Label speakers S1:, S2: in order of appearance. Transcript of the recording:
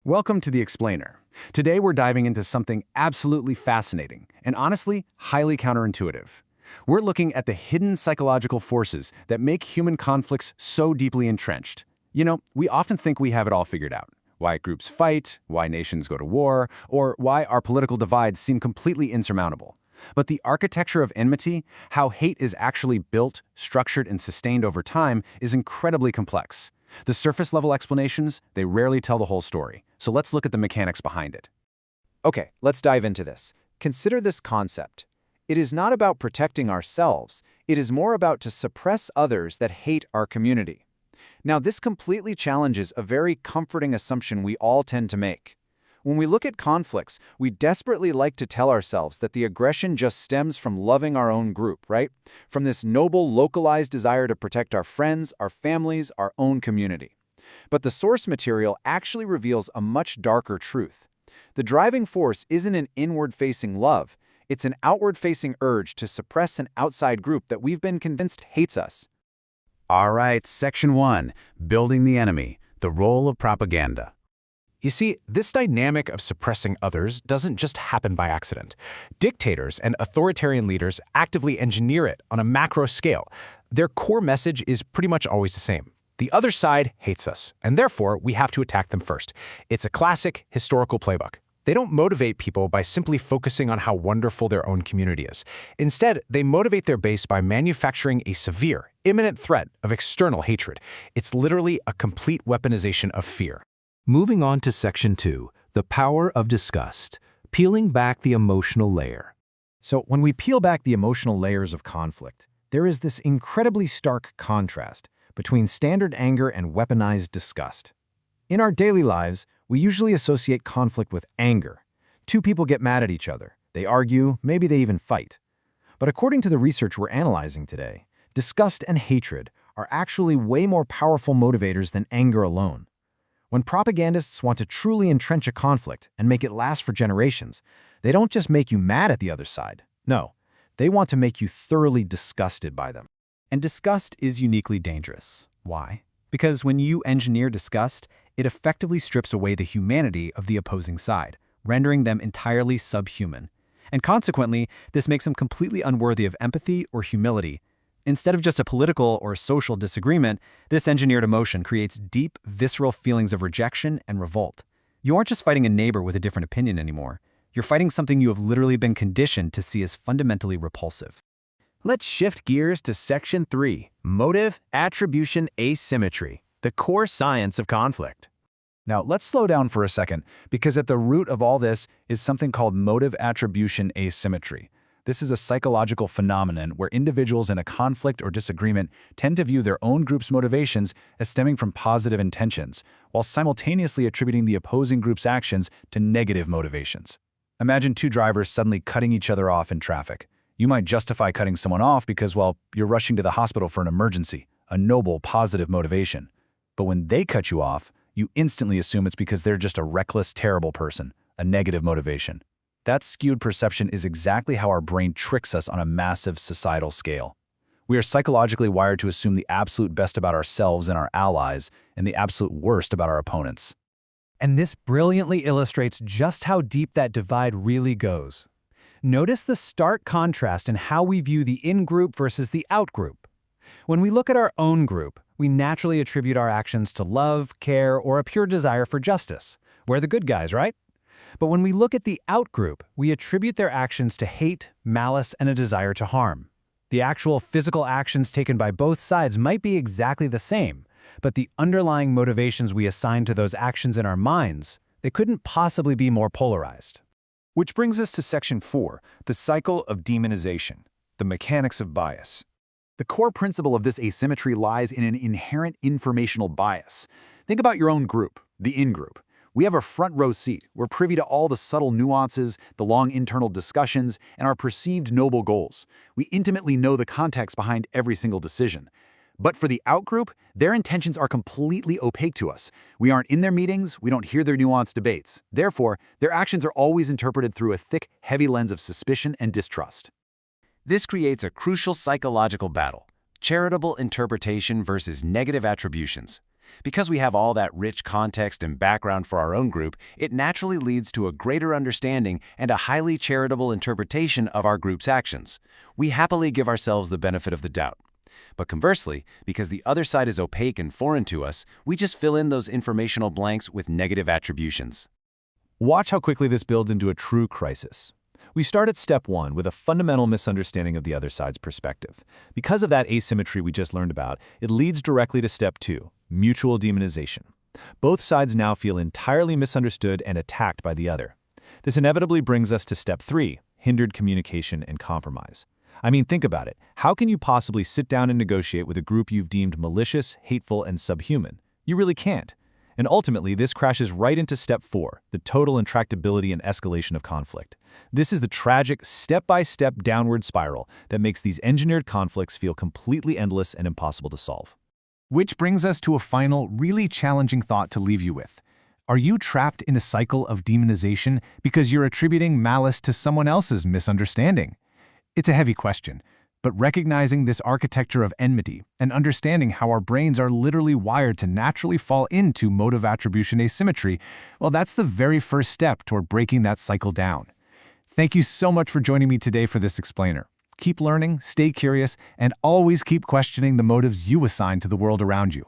S1: Welcome to The Explainer. Today we're diving into something absolutely fascinating and honestly highly counterintuitive. We're looking at the hidden psychological forces that make human conflicts so deeply entrenched. You know, we often think we have it all figured out. Why groups fight, why nations go to war, or why our political divides seem completely insurmountable. But the architecture of enmity, how hate is actually built, structured, and sustained over time, is incredibly complex. The surface-level explanations, they rarely tell the whole story. So let's look at the mechanics behind it.
S2: Okay, let's dive into this. Consider this concept. It is not about protecting ourselves. It is more about to suppress others that hate our community. Now, this completely challenges a very comforting assumption we all tend to make. When we look at conflicts, we desperately like to tell ourselves that the aggression just stems from loving our own group, right? From this noble, localized desire to protect our friends, our families, our own community. But the source material actually reveals a much darker truth. The driving force isn't an inward-facing love. It's an outward-facing urge to suppress an outside group that we've been convinced hates us.
S3: All right, Section 1, Building the Enemy, the Role of Propaganda.
S4: You see, this dynamic of suppressing others doesn't just happen by accident. Dictators and authoritarian leaders actively engineer it on a macro scale. Their core message is pretty much always the same. The other side hates us, and therefore we have to attack them first. It's a classic historical playbook. They don't motivate people by simply focusing on how wonderful their own community is. Instead, they motivate their base by manufacturing a severe, imminent threat of external hatred. It's literally a complete weaponization of fear.
S5: Moving on to Section 2, the power of disgust, peeling back the emotional layer.
S1: So when we peel back the emotional layers of conflict, there is this incredibly stark contrast between standard anger and weaponized disgust. In our daily lives, we usually associate conflict with anger. Two people get mad at each other. They argue, maybe they even fight. But according to the research we're analyzing today, disgust and hatred are actually way more powerful motivators than anger alone. When propagandists want to truly entrench a conflict and make it last for generations, they don't just make you mad at the other side. No, they want to make you thoroughly disgusted by them.
S6: And disgust is uniquely dangerous. Why? Because when you engineer disgust, it effectively strips away the humanity of the opposing side, rendering them entirely subhuman. And consequently, this makes them completely unworthy of empathy or humility. Instead of just a political or social disagreement, this engineered emotion creates deep, visceral feelings of rejection and revolt. You aren't just fighting a neighbor with a different opinion anymore. You're fighting something you have literally been conditioned to see as fundamentally repulsive.
S7: Let's shift gears to Section 3, Motive, Attribution, Asymmetry, the core science of conflict.
S1: Now, let's slow down for a second, because at the root of all this is something called motive attribution asymmetry. This is a psychological phenomenon where individuals in a conflict or disagreement tend to view their own group's motivations as stemming from positive intentions, while simultaneously attributing the opposing group's actions to negative motivations. Imagine two drivers suddenly cutting each other off in traffic. You might justify cutting someone off because, well, you're rushing to the hospital for an emergency, a noble, positive motivation. But when they cut you off, you instantly assume it's because they're just a reckless, terrible person, a negative motivation. That skewed perception is exactly how our brain tricks us on a massive societal scale. We are psychologically wired to assume the absolute best about ourselves and our allies, and the absolute worst about our opponents.
S6: And this brilliantly illustrates just how deep that divide really goes. Notice the stark contrast in how we view the in-group versus the out-group. When we look at our own group, we naturally attribute our actions to love, care, or a pure desire for justice. We're the good guys, right? But when we look at the out-group, we attribute their actions to hate, malice, and a desire to harm. The actual physical actions taken by both sides might be exactly the same, but the underlying motivations we assign to those actions in our minds, they couldn't possibly be more polarized.
S1: Which brings us to Section 4, the cycle of demonization, the mechanics of bias. The core principle of this asymmetry lies in an inherent informational bias. Think about your own group, the in-group. We have a front-row seat. We're privy to all the subtle nuances, the long internal discussions, and our perceived noble goals. We intimately know the context behind every single decision. But for the out-group, their intentions are completely opaque to us. We aren't in their meetings, we don't hear their nuanced debates. Therefore, their actions are always interpreted through a thick, heavy lens of suspicion and distrust.
S7: This creates a crucial psychological battle: charitable interpretation versus negative attributions.
S2: Because we have all that rich context and background for our own group, it naturally leads to a greater understanding and a highly charitable interpretation of our group's actions. We happily give ourselves the benefit of the doubt. But conversely, because the other side is opaque and foreign to us, we just fill in those informational blanks with negative attributions.
S1: Watch how quickly this builds into a true crisis. We start at step 1 with a fundamental misunderstanding of the other side's perspective. Because of that asymmetry we just learned about, it leads directly to step 2, mutual demonization. Both sides now feel entirely misunderstood and attacked by the other. This inevitably brings us to step 3, hindered communication and compromise. I mean, think about it. How can you possibly sit down and negotiate with a group you've deemed malicious, hateful, and subhuman? You really can't. And ultimately, this crashes right into step 4, the total intractability and escalation of conflict. This is the tragic, step-by-step downward spiral that makes these engineered conflicts feel completely endless and impossible to solve.
S6: Which brings us to a final, really challenging thought to leave you with. Are you trapped in a cycle of demonization because you're attributing malice to someone else's misunderstanding? It's a heavy question, but recognizing this architecture of enmity and understanding how our brains are literally wired to naturally fall into motive attribution asymmetry, well, that's the very first step toward breaking that cycle down. Thank you so much for joining me today for this explainer. Keep learning, stay curious, and always keep questioning the motives you assign to the world around you.